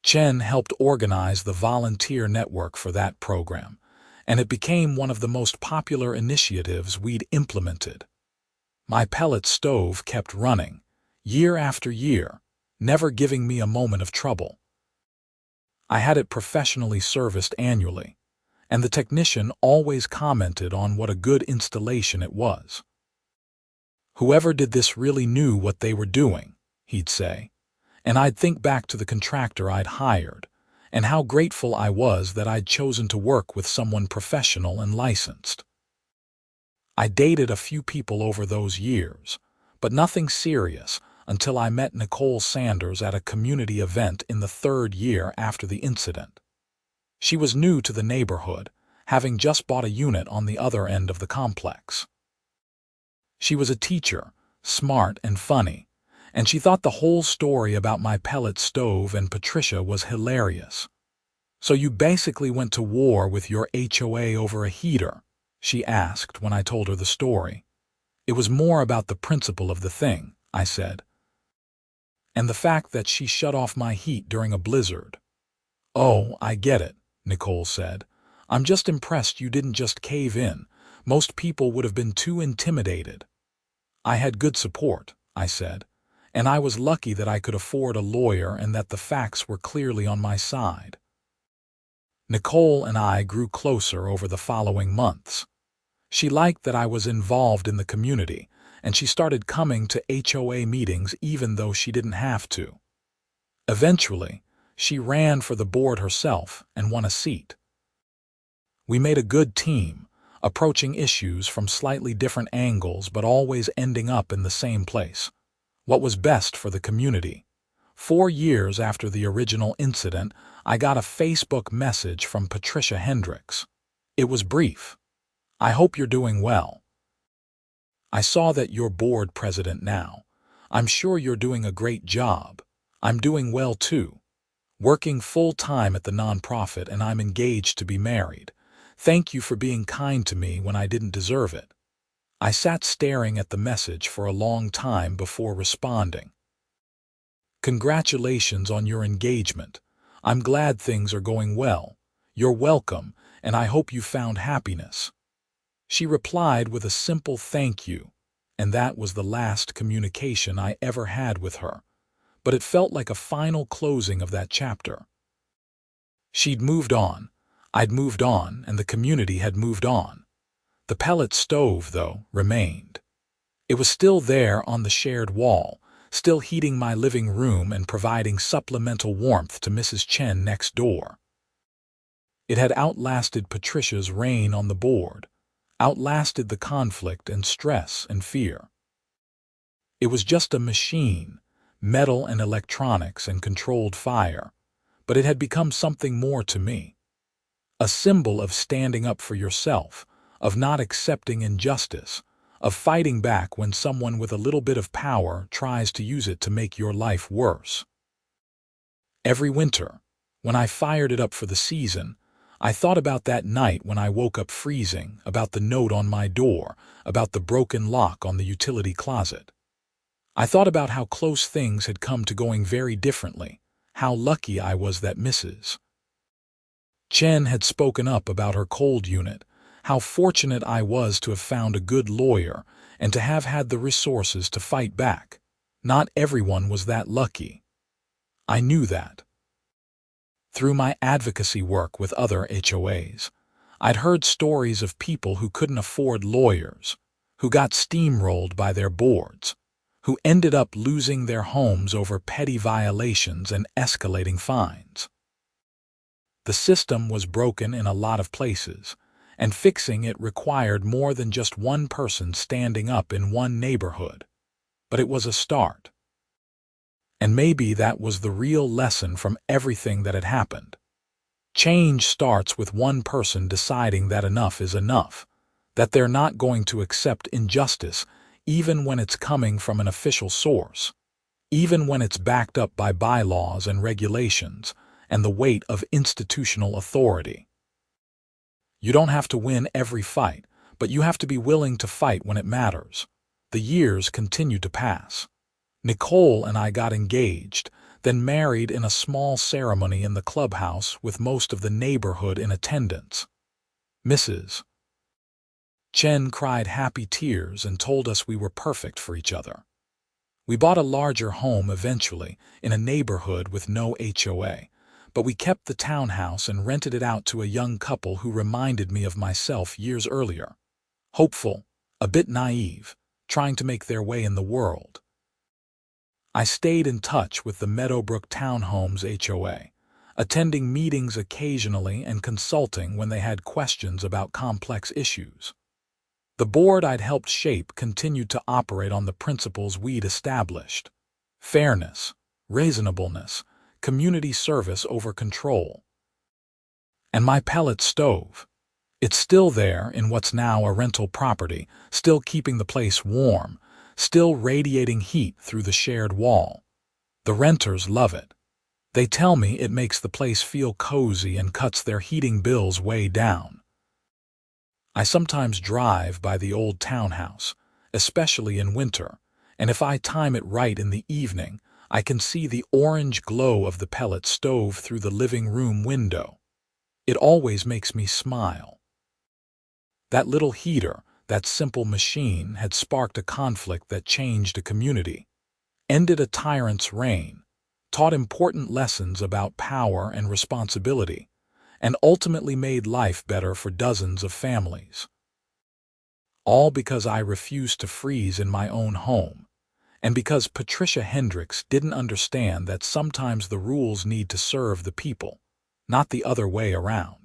Chen helped organize the volunteer network for that program, and it became one of the most popular initiatives we'd implemented. My pellet stove kept running, year after year, never giving me a moment of trouble. I had it professionally serviced annually, and the technician always commented on what a good installation it was. "Whoever did this really knew what they were doing," he'd say, and I'd think back to the contractor I'd hired, and how grateful I was that I'd chosen to work with someone professional and licensed. I dated a few people over those years, but nothing serious until I met Nicole Sanders at a community event in the 3rd year after the incident. She was new to the neighborhood, having just bought a unit on the other end of the complex. She was a teacher, smart and funny, and she thought the whole story about my pellet stove and Patricia was hilarious. "So you basically went to war with your HOA over a heater?" she asked when I told her the story. "It was more about the principle of the thing," I said, "and the fact that she shut off my heat during a blizzard." "Oh, I get it," Nicole said. "I'm just impressed you didn't just cave in. Most people would have been too intimidated." "I had good support," I said, "and I was lucky that I could afford a lawyer and that the facts were clearly on my side." Nicole and I grew closer over the following months. She liked that I was involved in the community, and she started coming to HOA meetings even though she didn't have to. Eventually, she ran for the board herself and won a seat. We made a good team, approaching issues from slightly different angles but always ending up in the same place: what was best for the community. 4 years after the original incident, I got a Facebook message from Patricia Hendricks. It was brief. "I hope you're doing well. I saw that you're board president now. I'm sure you're doing a great job. I'm doing well too. Working full-time at the nonprofit, and I'm engaged to be married. Thank you for being kind to me when I didn't deserve it." I sat staring at the message for a long time before responding. "Congratulations on your engagement. I'm glad things are going well. You're welcome, and I hope you found happiness." She replied with a simple thank you, and that was the last communication I ever had with her, but it felt like a final closing of that chapter. She'd moved on, I'd moved on, and the community had moved on. The pellet stove, though, remained. It was still there on the shared wall, still heating my living room and providing supplemental warmth to Mrs. Chen next door. It had outlasted Patricia's reign on the board, outlasted the conflict and stress and fear. It was just a machine, metal and electronics and controlled fire, but it had become something more to me. A symbol of standing up for yourself, of not accepting injustice, of fighting back when someone with a little bit of power tries to use it to make your life worse. Every winter, when I fired it up for the season, I thought about that night when I woke up freezing, about the note on my door, about the broken lock on the utility closet. I thought about how close things had come to going very differently, how lucky I was that Mrs. Chen had spoken up about her cold unit, how fortunate I was to have found a good lawyer and to have had the resources to fight back. Not everyone was that lucky. I knew that. Through my advocacy work with other HOAs, I'd heard stories of people who couldn't afford lawyers, who got steamrolled by their boards, who ended up losing their homes over petty violations and escalating fines. The system was broken in a lot of places, and fixing it required more than just one person standing up in one neighborhood. But it was a start. And maybe that was the real lesson from everything that had happened. Change starts with one person deciding that enough is enough, that they're not going to accept injustice even when it's coming from an official source, even when it's backed up by bylaws and regulations and the weight of institutional authority. You don't have to win every fight, but you have to be willing to fight when it matters. The years continued to pass. Nicole and I got engaged, then married in a small ceremony in the clubhouse with most of the neighborhood in attendance. Mrs. Chen cried happy tears and told us we were perfect for each other. We bought a larger home eventually, in a neighborhood with no HOA, but we kept the townhouse and rented it out to a young couple who reminded me of myself years earlier. Hopeful, a bit naive, trying to make their way in the world. I stayed in touch with the Meadowbrook Townhomes HOA, attending meetings occasionally and consulting when they had questions about complex issues. The board I'd helped shape continued to operate on the principles we'd established: fairness, reasonableness, community service over control. And my pellet stove, it's still there in what's now a rental property, still keeping the place warm, still radiating heat through the shared wall. The renters love it. They tell me it makes the place feel cozy and cuts their heating bills way down. I sometimes drive by the old townhouse, especially in winter, and if I time it right in the evening, I can see the orange glow of the pellet stove through the living room window. It always makes me smile. That little heater, that simple machine, had sparked a conflict that changed a community, ended a tyrant's reign, taught important lessons about power and responsibility, and ultimately made life better for dozens of families. All because I refused to freeze in my own home, and because Patricia Hendricks didn't understand that sometimes the rules need to serve the people, not the other way around.